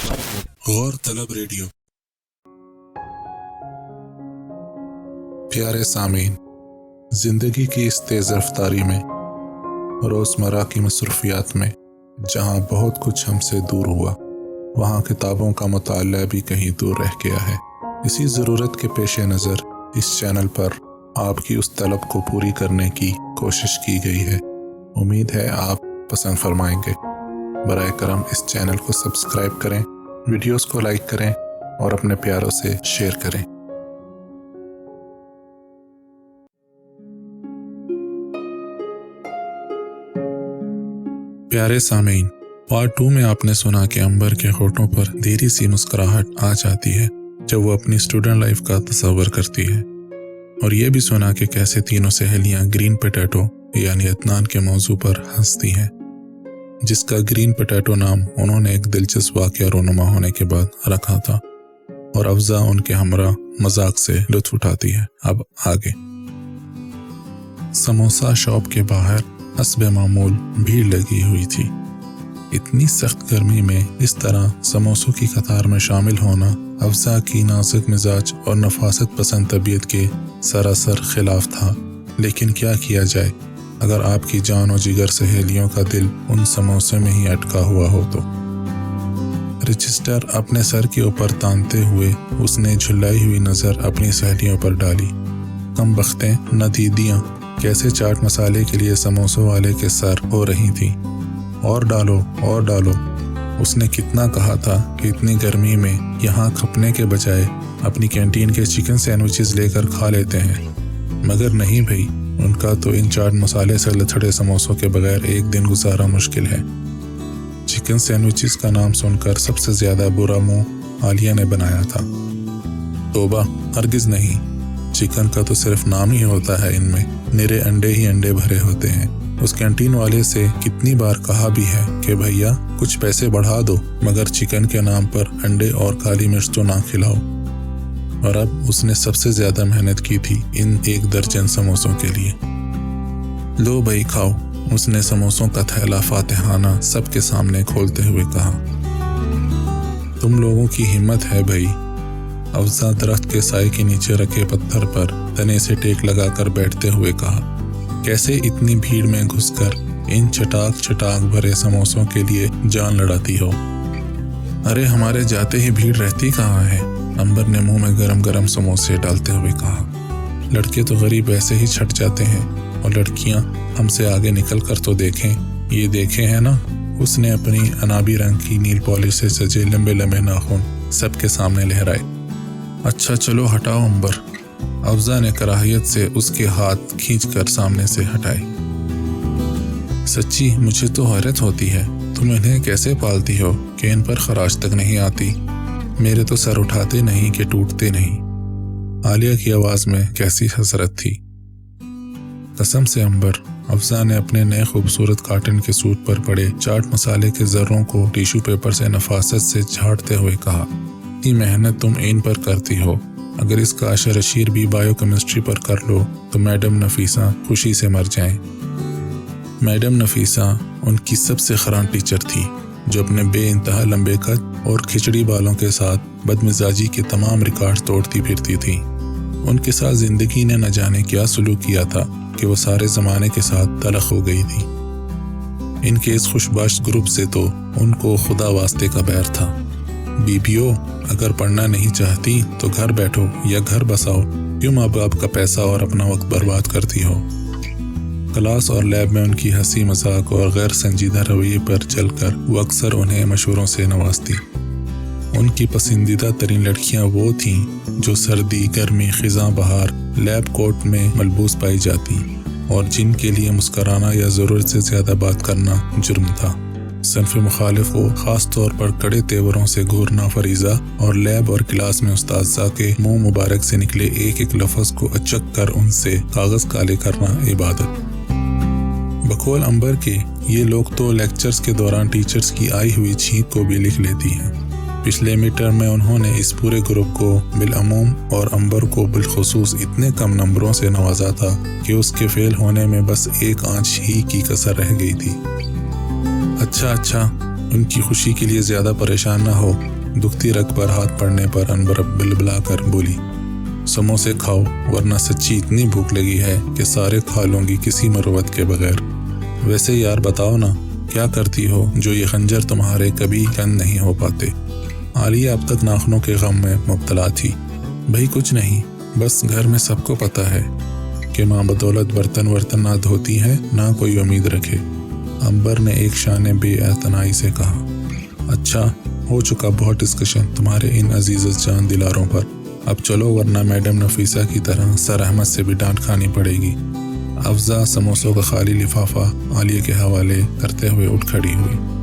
غور طلب ریڈیو۔ پیارے سامعین، زندگی کی اس تیز رفتاری میں، روزمرہ کی مصروفیات میں، جہاں بہت کچھ ہم سے دور ہوا، وہاں کتابوں کا مطالعہ بھی کہیں دور رہ گیا ہے۔ اسی ضرورت کے پیش نظر اس چینل پر آپ کی اس طلب کو پوری کرنے کی کوشش کی گئی ہے۔ امید ہے آپ پسند فرمائیں گے۔ برائے کرم اس چینل کو سبسکرائب کریں، ویڈیوز کو لائک کریں اور اپنے پیاروں سے شیئر کریں۔ پیارے سامعین، پارٹ 2 میں آپ نے سنا کہ امبر کے ہونٹوں پر دھیری سی مسکراہٹ آ جاتی ہے جب وہ اپنی اسٹوڈنٹ لائف کا تصور کرتی ہے، اور یہ بھی سنا کہ کیسے تینوں سہیلیاں گرین پوٹیٹو یعنی عدنان کے موضوع پر ہنستی ہیں، جس کا گرین پوٹیٹو نام انہوں نے ایک دلچسپ واقعہ رونما ہونے کے بعد رکھا تھا، اور افزا ان کے ہمراہ مذاق سے لطف اٹھاتی ہے۔ اب آگے۔ سموسہ شاپ کے باہر حسب معمول بھیڑ لگی ہوئی تھی۔ اتنی سخت گرمی میں اس طرح سموسوں کی قطار میں شامل ہونا افزا کی نازک مزاج اور نفاست پسند طبیعت کے سراسر خلاف تھا، لیکن کیا کیا جائے اگر آپ کی جان و جگر سہیلیوں کا دل ان سموسے میں ہی اٹکا ہوا ہو تو۔ رجسٹر اپنے سر کے اوپر تانتے ہوئے اس نے جھلائی ہوئی نظر اپنی سہیلیوں پر ڈالی۔ کم بختیں نہ دیدیاں کیسے چاٹ مسالے کے لیے سموسوں والے کے سر ہو رہی تھیں۔ اور ڈالو اور ڈالو، اس نے کتنا کہا تھا کہ اتنی گرمی میں یہاں کھپنے کے بجائے اپنی کینٹین کے چکن سینڈوچز لے کر کھا لیتے ہیں، مگر نہیں بھئی، ان کا تو ان چاٹ مسالے سے لتھڑے سموسوں کے بغیر ایک دن گزارا مشکل ہے۔ چکن سینڈوچز کا نام سن کر سب سے زیادہ برا منہ عالیہ نے بنایا تھا۔ توبہ، ہرگز نہیں، چکن کا تو صرف نام ہی ہوتا ہے، ان میں نرے انڈے ہی انڈے بھرے ہوتے ہیں۔ اس کینٹین والے سے کتنی بار کہا بھی ہے کہ بھیا کچھ پیسے بڑھا دو، مگر چکن کے نام پر انڈے اور کالی مرچ تو نہ کھلاؤ۔ اور اب اس نے سب سے زیادہ محنت کی تھی ان 1 درجن سموسوں کے لیے۔ لو بھائی کھاؤ، اس نے سموسوں کا تھیلا فاتحانہ سب کے سامنے کھولتے ہوئے کہا۔ تم لوگوں کی ہمت ہے بھائی، افزا درخت کے سائے کے نیچے رکھے پتھر پر تنے سے ٹیک لگا کر بیٹھتے ہوئے کہا۔ کیسے اتنی بھیڑ میں گھس کر ان چٹاک چٹاک بھرے سموسوں کے لیے جان لڑاتی ہو؟ ارے ہمارے جاتے ہی بھیڑ رہتی کہاں ہے، امبر نے منہ میں گرم گرم سموسے ڈالتے ہوئے کہا۔ لڑکے تو غریب ایسے ہی چھٹ جاتے ہیں، اور لڑکیاں ہم سے آگے نکل کر تو دیکھیں، یہ دیکھے ہیں نا؟ اس نے اپنی انابی رنگ کی نیل پالش سے سجے لمبے لمبے ناخن سب کے سامنے لہرائے۔ اچھا چلو ہٹاؤ امبر، افزا نے کراہیت سے اس کے ہاتھ کھینچ کر سامنے سے ہٹائے۔ سچی مجھے تو حیرت ہوتی ہے، تم انہیں کیسے پالتی ہو کہ ان پر خراش تک نہیں آتی؟ میرے تو سر اٹھاتے نہیں کہ ٹوٹتے نہیں۔ عالیہ کی آواز میں کیسی حسرت تھی۔ قسم سے امبر، افزا نے اپنے نئے خوبصورت کاٹن کے سوٹ پر پڑے چاٹ مسالے کے ذروں کو ٹیشو پیپر سے نفاست سے جھاڑتے ہوئے کہا۔ اتنی محنت تم ان پر کرتی ہو، اگر اس کا اشر اشیر بھی بایو کیمسٹری پر کر لو تو میڈم نفیسہ خوشی سے مر جائیں۔ میڈم نفیسہ ان کی سب سے خران ٹیچر تھی، جو اپنے بے انتہا لمبے قد اور کھچڑی بالوں کے ساتھ بدمزاجی کے تمام ریکارڈ توڑتی پھرتی تھی۔ ان کے ساتھ زندگی نے نہ جانے کیا سلوک کیا تھا کہ وہ سارے زمانے کے ساتھ تلخ ہو گئی تھی۔ ان کے اس خوشباش گروپ سے تو ان کو خدا واسطے کا بیر تھا۔ بیبیو، اگر پڑھنا نہیں چاہتی تو گھر بیٹھو یا گھر بساؤ، کیوں ماں باپ کا پیسہ اور اپنا وقت برباد کرتی ہو؟ کلاس اور لیب میں ان کی ہنسی مذاق اور غیر سنجیدہ رویے پر چل کر وہ اکثر انہیں مشوروں سے نوازتی۔ ان کی پسندیدہ ترین لڑکیاں وہ تھیں جو سردی، گرمی، خزاں، بہار لیب کوٹ میں ملبوس پائی جاتی، اور جن کے لیے مسکرانا یا ضرورت سے زیادہ بات کرنا جرم تھا۔ صنف مخالف کو خاص طور پر کڑے تیوروں سے گھورنا فریضہ، اور لیب اور کلاس میں استاذہ کے منہ مبارک سے نکلے ایک ایک لفظ کو اچک کر ان سے کاغذ کالے کرنا عبادت۔ بقول امبر کے یہ لوگ تو لیکچرز کے دوران ٹیچرز کی آئی ہوئی چھینک کو بھی لکھ لیتی ہیں۔ پچھلے مڈ ٹرم میں انہوں نے اس پورے گروپ کو بالعموم اور امبر کو بالخصوص اتنے کم نمبروں سے نوازا تھا کہ اس کے فیل ہونے میں بس ایک آنچ ہی کی کسر رہ گئی تھی۔ اچھا، ان کی خوشی کے لیے زیادہ پریشان نہ ہو، دکھتی رگ پر ہاتھ پڑنے پر انور بلبلا کر بولی، سموسے کھاؤ ورنہ سچی اتنی بھوک لگی ہے کہ سارے کھا لوں گی کسی مروت کے بغیر۔ ویسے یار بتاؤ نا، کیا کرتی ہو جو یہ خنجر تمہارے کبھی کند نہیں ہو پاتے؟ عالیہ اب تک ناخنوں کے غم میں مبتلا تھی۔ بھئی کچھ نہیں، بس گھر میں سب کو پتہ ہے کہ ماں بدولت برتن نہ دھوتی ہے نہ کوئی امید رکھے۔ عنبر نے ایک شانے بے اعتنائی سے کہا، اچھا ہو چکا بہت ڈسکشن تمہارے ان عزیز جان دلاروں پر، اب چلو ورنہ میڈم نفیسہ کی طرح سر احمد سے بھی ڈانٹ کھانی پڑے گی۔ افزا سموسوں کا خالی لفافہ عالیہ کے حوالے کرتے ہوئے اٹھ کھڑی ہوئی۔